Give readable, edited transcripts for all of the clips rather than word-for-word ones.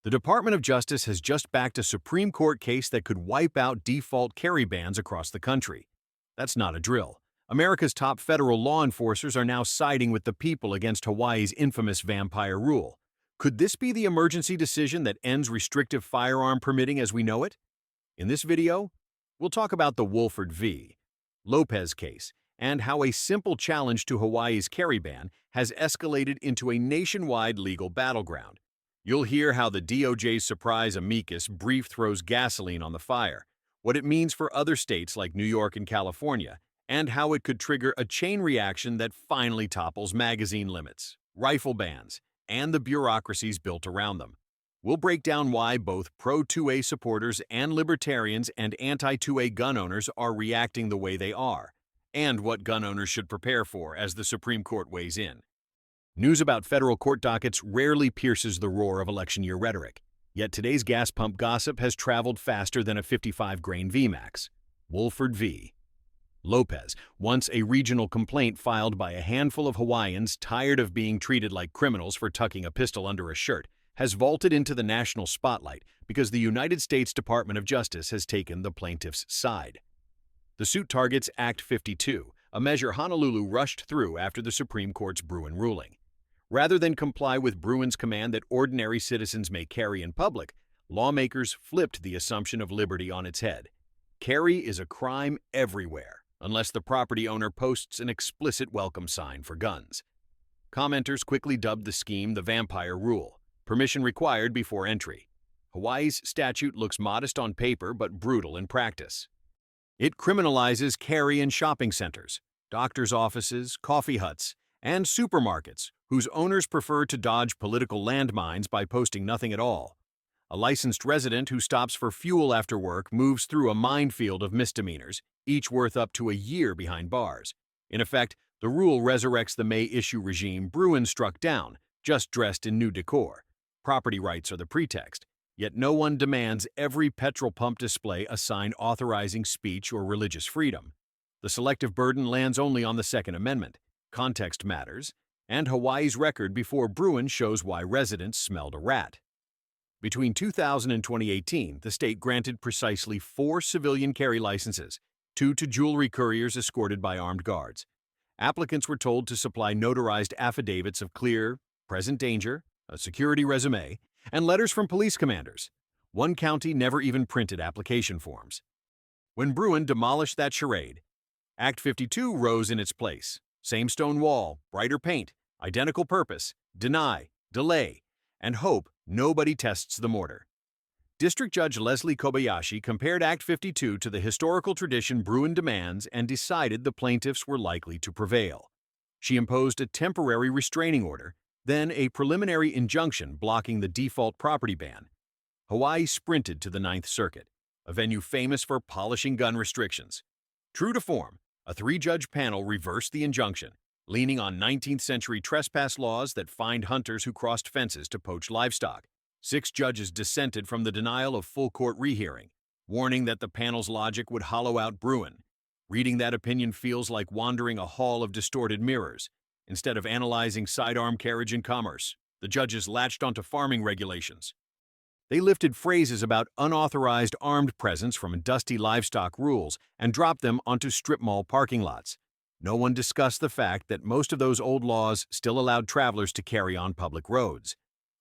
The Department of Justice has just backed a Supreme Court case that could wipe out default carry bans across the country. That's not a drill. America's top federal law enforcers are now siding with the people against Hawaii's infamous vampire rule. Could this be the emergency decision that ends restrictive firearm permitting as we know it? In this video, we'll talk about the Wolford v. Lopez case and how a simple challenge to Hawaii's carry ban has escalated into a nationwide legal battleground. You'll hear how the DOJ's surprise amicus brief throws gasoline on the fire, what it means for other states like New York and California, and how it could trigger a chain reaction that finally topples magazine limits, rifle bans, and the bureaucracies built around them. We'll break down why both pro-2A supporters and libertarians and anti-2A gun owners are reacting the way they are, and what gun owners should prepare for as the Supreme Court weighs in. News about federal court dockets rarely pierces the roar of election year rhetoric, yet today's gas pump gossip has traveled faster than a 55-grain VMAX. Wolford v. Lopez, once a regional complaint filed by a handful of Hawaiians tired of being treated like criminals for tucking a pistol under a shirt, has vaulted into the national spotlight because the United States Department of Justice has taken the plaintiff's side. The suit targets Act 52, a measure Honolulu rushed through after the Supreme Court's Bruen ruling. Rather than comply with Bruen's command that ordinary citizens may carry in public, lawmakers flipped the assumption of liberty on its head. Carry is a crime everywhere, unless the property owner posts an explicit welcome sign for guns. Commenters quickly dubbed the scheme the vampire rule, permission required before entry. Hawaii's statute looks modest on paper but brutal in practice. It criminalizes carry in shopping centers, doctors' offices, coffee huts, and supermarkets whose owners prefer to dodge political landmines by posting nothing at all. A licensed resident who stops for fuel after work moves through a minefield of misdemeanors, each worth up to a year behind bars. In effect, the rule resurrects the May-issue regime Bruen struck down, just dressed in new decor. Property rights are the pretext, yet no one demands every petrol pump display a sign authorizing speech or religious freedom. The selective burden lands only on the Second Amendment. Context matters, and Hawaii's record before Bruen shows why residents smelled a rat. Between 2000 and 2018, the state granted precisely 4 civilian carry licenses, 2 to jewelry couriers escorted by armed guards. Applicants were told to supply notarized affidavits of clear, present danger, a security resume, and letters from police commanders. One county never even printed application forms. When Bruen demolished that charade, Act 52 rose in its place. Same stone wall, brighter paint, identical purpose, deny, delay, and hope nobody tests the mortar. District Judge Leslie Kobayashi compared Act 52 to the historical tradition Bruen demands and decided the plaintiffs were likely to prevail. She imposed a temporary restraining order, then a preliminary injunction blocking the default property ban. Hawaii sprinted to the Ninth Circuit, a venue famous for polishing gun restrictions. True to form, a 3-judge panel reversed the injunction, leaning on 19th-century trespass laws that fined hunters who crossed fences to poach livestock. 6 judges dissented from the denial of full court rehearing, warning that the panel's logic would hollow out Bruen. Reading that opinion feels like wandering a hall of distorted mirrors. Instead of analyzing sidearm carriage in commerce, the judges latched onto farming regulations. They lifted phrases about unauthorized armed presence from dusty livestock rules and dropped them onto strip mall parking lots. No one discussed the fact that most of those old laws still allowed travelers to carry on public roads.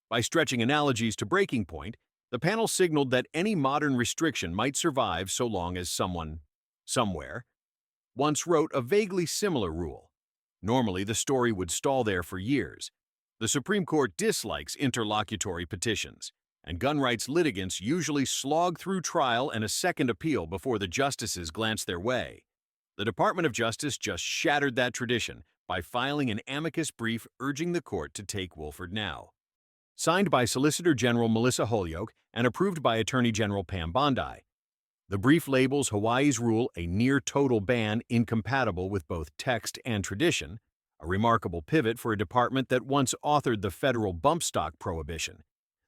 By stretching analogies to breaking point, the panel signaled that any modern restriction might survive so long as someone, somewhere, once wrote a vaguely similar rule. Normally, the story would stall there for years. The Supreme Court dislikes interlocutory petitions, and gun rights litigants usually slog through trial and a second appeal before the justices glance their way. The Department of Justice just shattered that tradition by filing an amicus brief urging the court to take Wolford now. Signed by Solicitor General Melissa Holyoke and approved by Attorney General Pam Bondi. The brief labels Hawaii's rule a near-total ban incompatible with both text and tradition, a remarkable pivot for a department that once authored the federal bump stock prohibition.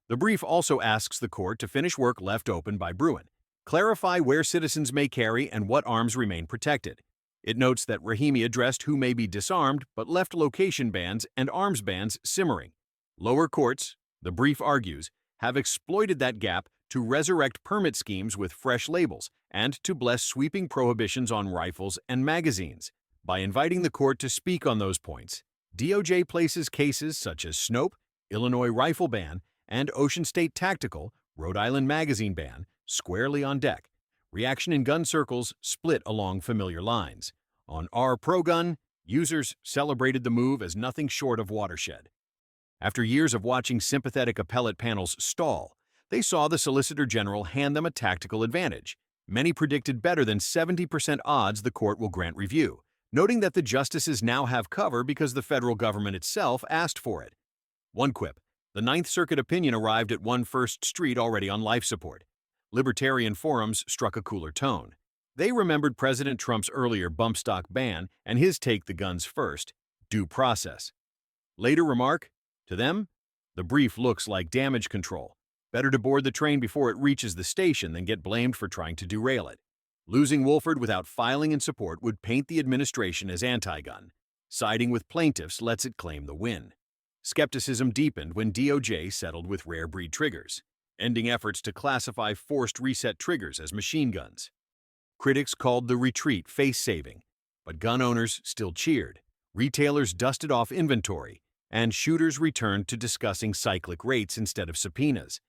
The brief also asks the court to finish work left open by Bruen, clarify where citizens may carry and what arms remain protected. It notes that Rahimi addressed who may be disarmed but left location bans and arms bans simmering. Lower courts, the brief argues, have exploited that gap to resurrect permit schemes with fresh labels and to bless sweeping prohibitions on rifles and magazines. By inviting the court to speak on those points, DOJ places cases such as Snope, Illinois rifle ban, and Ocean State Tactical, Rhode Island magazine ban, squarely on deck. Reaction in gun circles split along familiar lines. On R Pro-Gun, users celebrated the move as nothing short of watershed. After years of watching sympathetic appellate panels stall, they saw the Solicitor General hand them a tactical advantage. Many predicted better than 70% odds the court will grant review, noting that the justices now have cover because the federal government itself asked for it. One quip: the Ninth Circuit opinion arrived at 1 First Street already on life support. Libertarian forums struck a cooler tone. They remembered President Trump's earlier bump stock ban and his take the guns first, due process. Later remark: to them, the brief looks like damage control. Better to board the train before it reaches the station than get blamed for trying to derail it. Losing Wolford without filing in support would paint the administration as anti-gun. Siding with plaintiffs lets it claim the win. Skepticism deepened when DOJ settled with rare breed triggers, ending efforts to classify forced reset triggers as machine guns. Critics called the retreat face-saving, but gun owners still cheered. Retailers dusted off inventory, and shooters returned to discussing cyclic rates instead of subpoenas.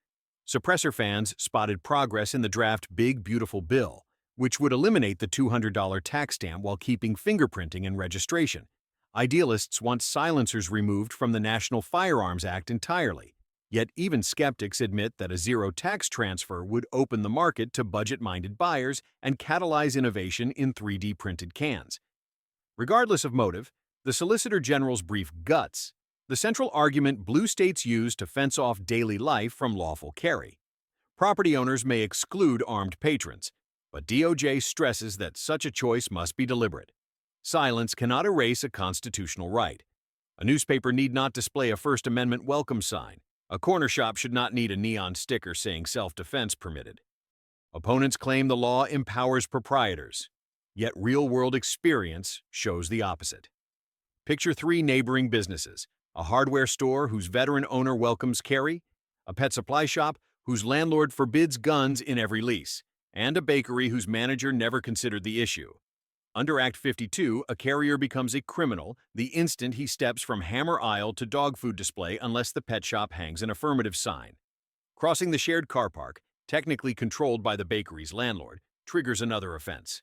Suppressor fans spotted progress in the draft Big Beautiful Bill, which would eliminate the $200 tax stamp while keeping fingerprinting and registration. Idealists want silencers removed from the National Firearms Act entirely. Yet even skeptics admit that a zero tax transfer would open the market to budget-minded buyers and catalyze innovation in 3D printed cans. Regardless of motive, the Solicitor General's brief guts the central argument blue states use to fence off daily life from lawful carry. Property owners may exclude armed patrons, but DOJ stresses that such a choice must be deliberate. Silence cannot erase a constitutional right. A newspaper need not display a First Amendment welcome sign. A corner shop should not need a neon sticker saying self-defense permitted. Opponents claim the law empowers proprietors, yet real-world experience shows the opposite. Picture 3 neighboring businesses: a hardware store whose veteran owner welcomes carry, a pet supply shop whose landlord forbids guns in every lease, and a bakery whose manager never considered the issue. Under Act 52, a carrier becomes a criminal the instant he steps from hammer aisle to dog food display unless the pet shop hangs an affirmative sign. Crossing the shared car park, technically controlled by the bakery's landlord, triggers another offense.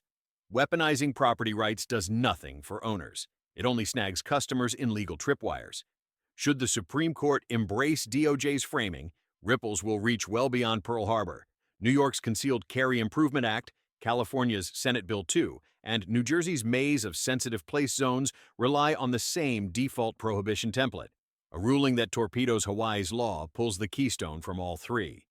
Weaponizing property rights does nothing for owners. It only snags customers in legal tripwires. Should the Supreme Court embrace DOJ's framing, ripples will reach well beyond Pearl Harbor. New York's Concealed Carry Improvement Act, California's Senate Bill 2, and New Jersey's maze of sensitive place zones rely on the same default prohibition template. A ruling that torpedoes Hawaii's law pulls the keystone from all three.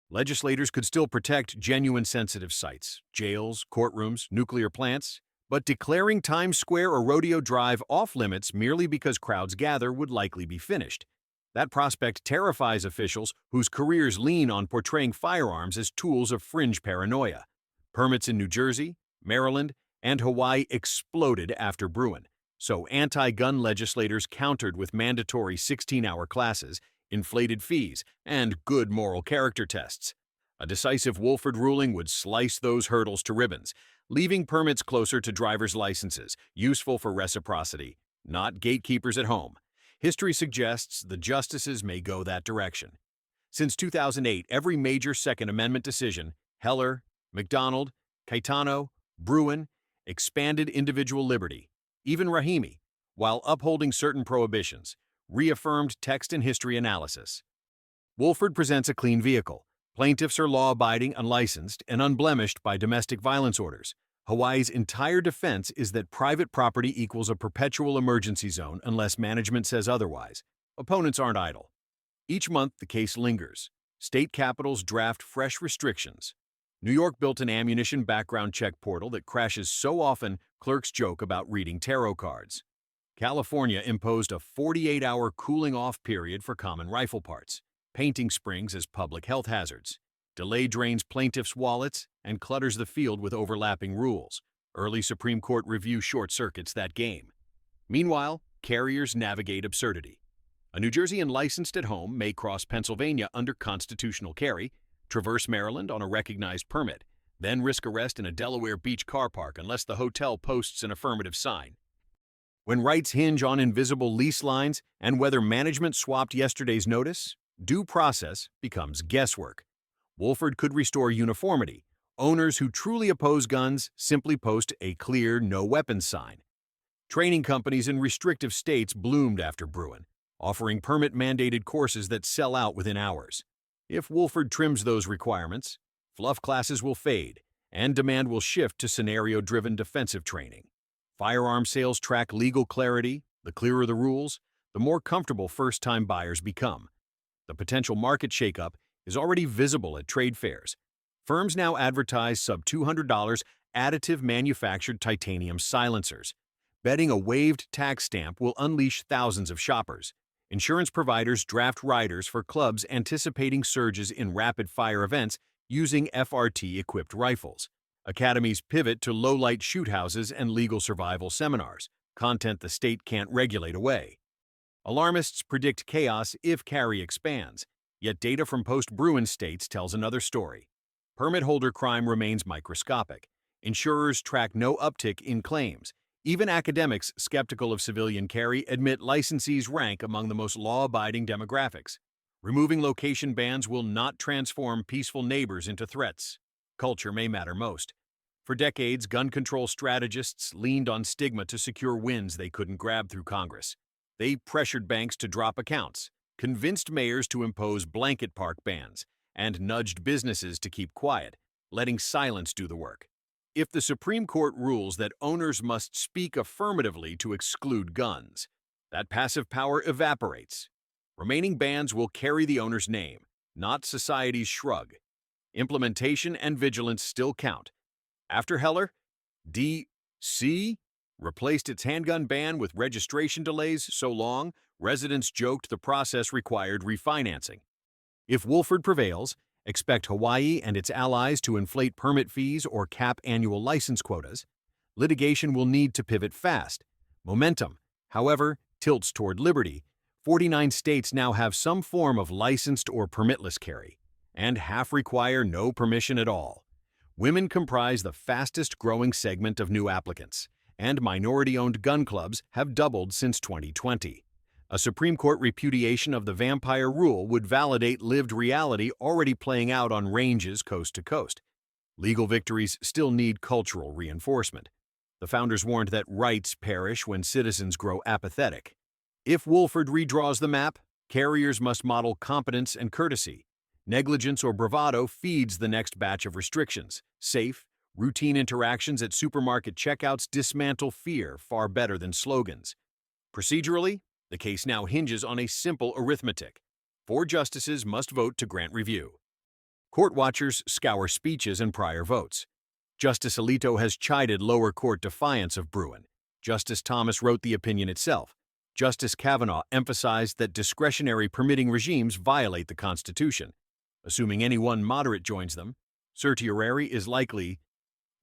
Legislators could still protect genuine sensitive sites, jails, courtrooms, nuclear plants, but declaring Times Square or Rodeo Drive off-limits merely because crowds gather would likely be finished. That prospect terrifies officials whose careers lean on portraying firearms as tools of fringe paranoia. Permits in New Jersey, Maryland, and Hawaii exploded after Bruen, so anti-gun legislators countered with mandatory 16-hour classes, inflated fees, and good moral character tests. A decisive Wolford ruling would slice those hurdles to ribbons, leaving permits closer to driver's licenses, useful for reciprocity, not gatekeepers at home. History suggests the justices may go that direction. Since 2008, every major Second Amendment decision, Heller, McDonald, Caetano, Bruen, expanded individual liberty. Even Rahimi, while upholding certain prohibitions, reaffirmed text and history analysis. Wolford presents a clean vehicle. Plaintiffs are law-abiding, unlicensed, and unblemished by domestic violence orders. Hawaii's entire defense is that private property equals a perpetual emergency zone unless management says otherwise. Opponents aren't idle. Each month, the case lingers. State capitals draft fresh restrictions. New York built an ammunition background check portal that crashes so often clerks joke about reading tarot cards. California imposed a 48-hour cooling-off period for common rifle parts, painting springs as public health hazards. Delay drains plaintiffs' wallets and clutters the field with overlapping rules. Early Supreme Court review short-circuits that game. Meanwhile, carriers navigate absurdity. A New Jerseyan licensed at home may cross Pennsylvania under constitutional carry, traverse Maryland on a recognized permit, then risk arrest in a Delaware beach car park unless the hotel posts an affirmative sign. When rights hinge on invisible lease lines and whether management swapped yesterday's notice, due process becomes guesswork. Wolford could restore uniformity. Owners who truly oppose guns simply post a clear no weapons sign. Training companies in restrictive states bloomed after Bruen, offering permit-mandated courses that sell out within hours. If Wolford trims those requirements, fluff classes will fade, and demand will shift to scenario-driven defensive training. Firearm sales track legal clarity. The clearer the rules, the more comfortable first-time buyers become. The potential market shakeup is already visible at trade fairs. Firms now advertise sub-$200 additive manufactured titanium silencers. Betting a waived tax stamp will unleash thousands of shoppers. Insurance providers draft riders for clubs anticipating surges in rapid-fire events using FRT-equipped rifles. Academies pivot to low-light shoot houses and legal survival seminars, content the state can't regulate away. Alarmists predict chaos if carry expands, yet data from post-Bruen states tells another story. Permit holder crime remains microscopic. Insurers track no uptick in claims. Even academics skeptical of civilian carry admit licensees rank among the most law-abiding demographics. Removing location bans will not transform peaceful neighbors into threats. Culture may matter most. For decades, gun control strategists leaned on stigma to secure wins they couldn't grab through Congress. They pressured banks to drop accounts, convinced mayors to impose blanket park bans, and nudged businesses to keep quiet, letting silence do the work. If the Supreme Court rules that owners must speak affirmatively to exclude guns, that passive power evaporates. Remaining bans will carry the owner's name, not society's shrug. Implementation and vigilance still count. After Heller, D.C. replaced its handgun ban with registration delays so long, residents joked the process required refinancing. If Wolford prevails, expect Hawaii and its allies to inflate permit fees or cap annual license quotas. Litigation will need to pivot fast. Momentum, however, tilts toward liberty. 49 states now have some form of licensed or permitless carry, and half require no permission at all. Women comprise the fastest-growing segment of new applicants, and minority-owned gun clubs have doubled since 2020. A Supreme Court repudiation of the vampire rule would validate lived reality already playing out on ranges coast to coast. Legal victories still need cultural reinforcement. The founders warned that rights perish when citizens grow apathetic. If Wolford redraws the map, carriers must model competence and courtesy. Negligence or bravado feeds the next batch of restrictions. Safe, routine interactions at supermarket checkouts dismantle fear far better than slogans. Procedurally, the case now hinges on a simple arithmetic. 4 justices must vote to grant review. Court watchers scour speeches and prior votes. Justice Alito has chided lower court defiance of Bruen. Justice Thomas wrote the opinion itself. Justice Kavanaugh emphasized that discretionary permitting regimes violate the Constitution. Assuming any one moderate joins them, certiorari is likely.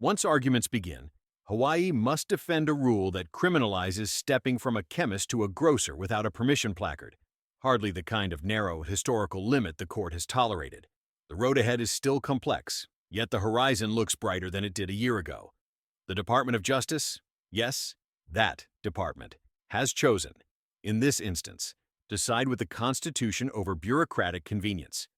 Once arguments begin, Hawaii must defend a rule that criminalizes stepping from a chemist to a grocer without a permission placard, hardly the kind of narrow historical limit the court has tolerated. The road ahead is still complex, yet the horizon looks brighter than it did a year ago. The Department of Justice, yes, that department, has chosen, in this instance, to side with the Constitution over bureaucratic convenience.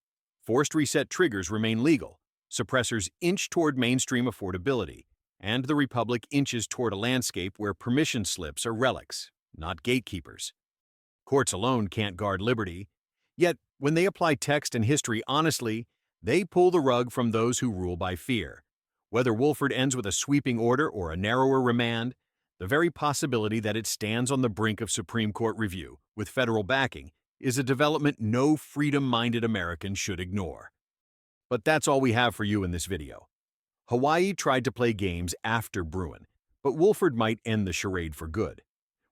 Forced reset triggers remain legal, suppressors inch toward mainstream affordability, and the Republic inches toward a landscape where permission slips are relics, not gatekeepers. Courts alone can't guard liberty, yet when they apply text and history honestly, they pull the rug from those who rule by fear. Whether Wolford ends with a sweeping order or a narrower remand, the very possibility that it stands on the brink of Supreme Court review, with federal backing, is a development no freedom-minded American should ignore. But that's all we have for you in this video. Hawaii tried to play games after Bruen, but Wolford might end the charade for good.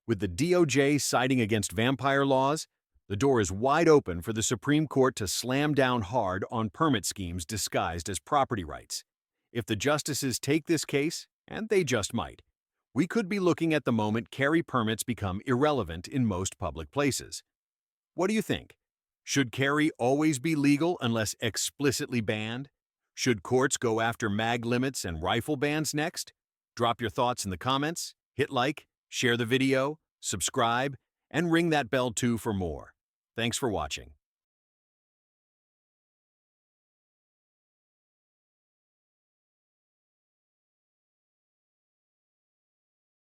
With the DOJ siding against vampire laws, the door is wide open for the Supreme Court to slam down hard on permit schemes disguised as property rights. If the justices take this case, and they just might, we could be looking at the moment carry permits become irrelevant in most public places. What do you think? Should carry always be legal unless explicitly banned? Should courts go after mag limits and rifle bans next? Drop your thoughts in the comments, hit like, share the video, subscribe, and ring that bell too for more. Thanks for watching.